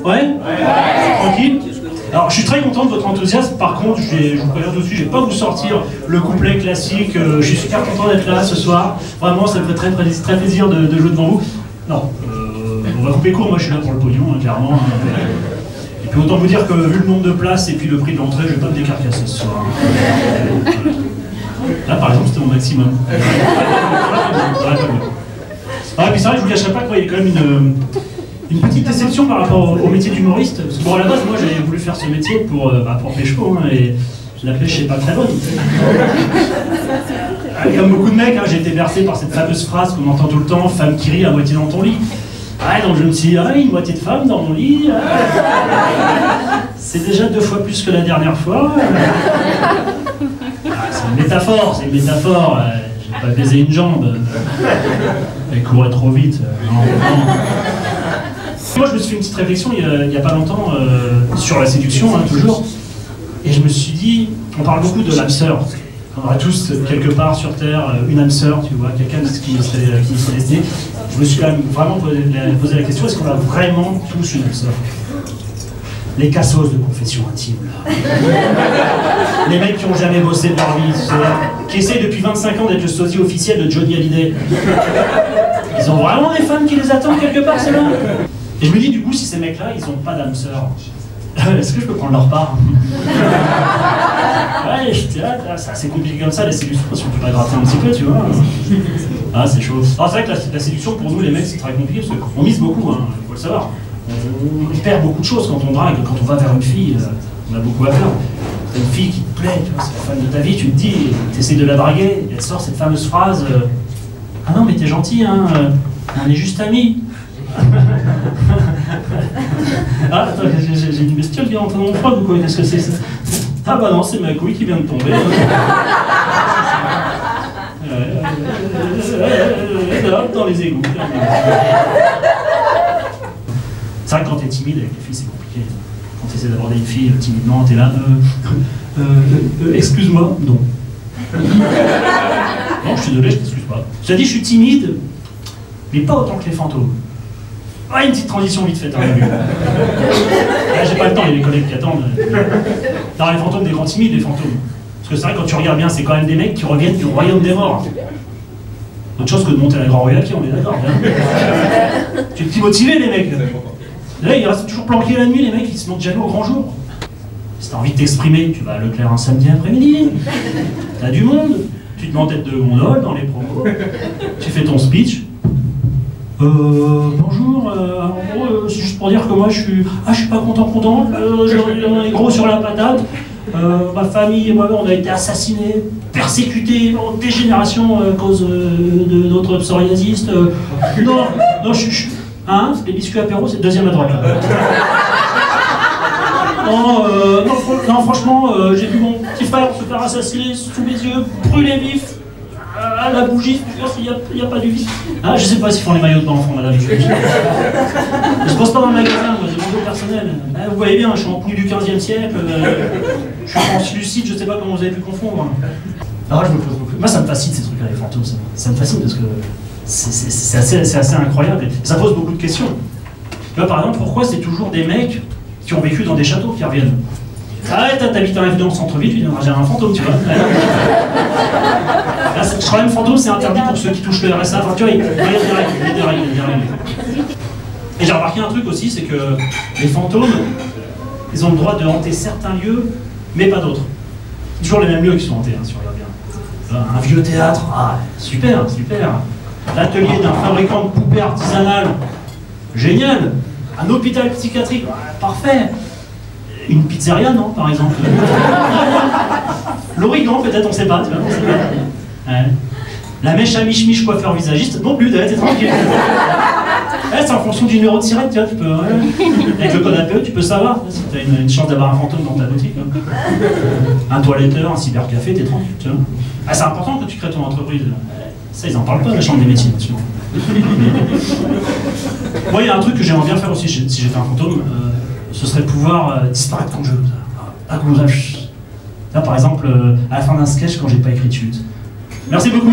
Ouais. Tranquille. Alors je suis très content de votre enthousiasme, par contre, je vous préviens tout de suite, je ne vais pas vous sortir le couplet classique, je suis super content d'être là ce soir, vraiment ça me fait très plaisir de jouer devant vous. Non, on va couper court, moi je suis là pour le pognon, hein, clairement. Et puis autant vous dire que vu le nombre de places et puis le prix de l'entrée, je ne vais pas me décarcasser ce soir. Là par exemple c'était mon maximum. Ah, et puis c'est vrai, je vous cacherai pas qu'il y a quand même une petite déception par rapport au métier d'humoriste. Parce que bon, à la base, moi j'avais voulu faire ce métier pour pécho, hein, et la pêche n'est pas très bonne. Comme beaucoup de mecs, hein, j'ai été bercé par cette fameuse phrase qu'on entend tout le temps, femme qui rit à moitié dans ton lit. Ah, donc je me suis dit, ah, une moitié de femme dans mon lit. C'est déjà 2 fois plus que la dernière fois. C'est une métaphore, J'ai pas baisé une jambe. Elle courait trop vite. Non. Moi, je me suis fait une petite réflexion il n'y a pas longtemps sur la séduction, hein, toujours. Et je me suis dit, on parle beaucoup de l'âme sœur. On a tous, quelque part sur Terre, une âme sœur, tu vois, quelqu'un qui nous serait destiné. Je me suis quand même vraiment posé la question, est-ce qu'on a vraiment tous une âme sœur? Les cassos de confession intime, là. Les mecs qui n'ont jamais bossé de leur vie, qui essayent depuis 25 ans d'être le sosie officiel de Johnny Hallyday. Ils ont vraiment des femmes qui les attendent quelque part, c'est là. Et je me dis, du coup, si ces mecs-là, ils n'ont pas d'âme sœur, est-ce que je peux prendre leur part? Ouais, c'est assez compliqué comme ça, les séductions, parce qu'on peut pas gratter un petit peu, tu vois. Ah, c'est chaud. Alors, c'est vrai que la séduction, pour nous, les mecs, c'est très compliqué, parce qu'on mise beaucoup, hein, faut le savoir. On perd beaucoup de choses quand on drague, quand on va vers une fille, on a beaucoup à faire. T'as une fille qui te plaît, tu vois, c'est la femme de ta vie, tu te dis, t'essayes de la draguer, et elle sort cette fameuse phrase ah non, mais t'es gentil, hein, on est juste amis. Ah, attends, j'ai une bestiole qui est rentrée dans mon froid ou quoi? Qu'est-ce que c'est ça? Ah bah non, c'est ma couille qui vient de tomber. Hop, dans les égouts. C'est vrai que quand t'es timide avec les filles, c'est compliqué. Quand t'essaies d'aborder une fille timidement, t'es là, excuse-moi, non. Non, je suis désolé, je t'excuse pas. Je t'ai dit, je suis timide, mais pas autant que les fantômes. Ah, une petite transition vite faite, hein, j'ai pas le temps, il y a des collègues qui attendent. Non, les fantômes, des grands timides, les fantômes. Parce que c'est vrai, quand tu regardes bien, c'est quand même des mecs qui reviennent du royaume des morts. Autre chose que de monter la Grand Rue à pied, on est d'accord. Hein. Tu es petit motivé, les mecs. Là, ils restent toujours planqués la nuit, les mecs, ils se montent jaloux au grand jour. Si t'as envie de t'exprimer, tu vas à Leclerc un samedi après-midi. T'as du monde. Tu te mets en tête de gondole dans les promos. Tu fais ton speech. Bonjour, c'est juste pour dire que moi je suis pas content, on est gros sur la patate, ma famille et moi-même on a été assassinés, persécutés des générations à cause de notre psoriasiste. Non, hein, les biscuits apéro, c'est le deuxième à droite. Non, franchement, j'ai vu mon petit frère se faire assassiner sous mes yeux, brûler vif. À la bougie, je pense qu'il n'y a pas du vif. Ah, je sais pas s'ils font les maillots de bain enfant, madame. Je bosse pas dans le magasin, moi, j'ai mon dos personnel. Ah, vous voyez bien, je suis en pluie du 15e siècle, je suis translucide, je sais pas comment vous avez pu confondre. Alors, je me pose beaucoup. Moi, ça me fascine ces trucs-là, les fantômes. Ça me fascine parce que c'est assez incroyable. Et ça pose beaucoup de questions. Tu vois, par exemple, pourquoi c'est toujours des mecs qui ont vécu dans des châteaux qui reviennent? Ah ouais, t'habites un dans le centre-ville, tu viendras gérer un fantôme, tu vois. Là, je crois même fantôme, c'est interdit pour ceux qui touchent le RSA. Enfin, tu vois, il y a des règles. Et j'ai remarqué un truc aussi, c'est que les fantômes, ils ont le droit de hanter certains lieux, mais pas d'autres. C'est toujours les mêmes lieux qui sont hantés, hein, si on regarde bien. Un vieux théâtre, ah, super. L'atelier d'un fabricant de poupées artisanales, génial. Un hôpital psychiatrique, parfait. Une pizzeria, non, par exemple. L'Origan, peut-être, on sait pas, tu vois, on sait pas. Ouais. La mèche à Mich coiffeur visagiste, non plus, t'es tranquille. Ouais, c'est en fonction du numéro de sirène, tu vois, tu peux... Ouais. Avec le code APE, tu peux savoir, si t'as une chance d'avoir un fantôme dans ta boutique. Hein. Un toiletteur, un cybercafé, t'es tranquille, tu vois. Ah, c'est important que tu crées ton entreprise. Ça, ils en parlent pas, la chambre des métiers, là-dessus. Moi, il y a un truc que j'aimerais bien faire aussi, si j'étais un fantôme, ce serait de pouvoir disparaître comme jeu. Là, par exemple, à la fin d'un sketch, quand j'ai pas écrit de chute. Merci beaucoup.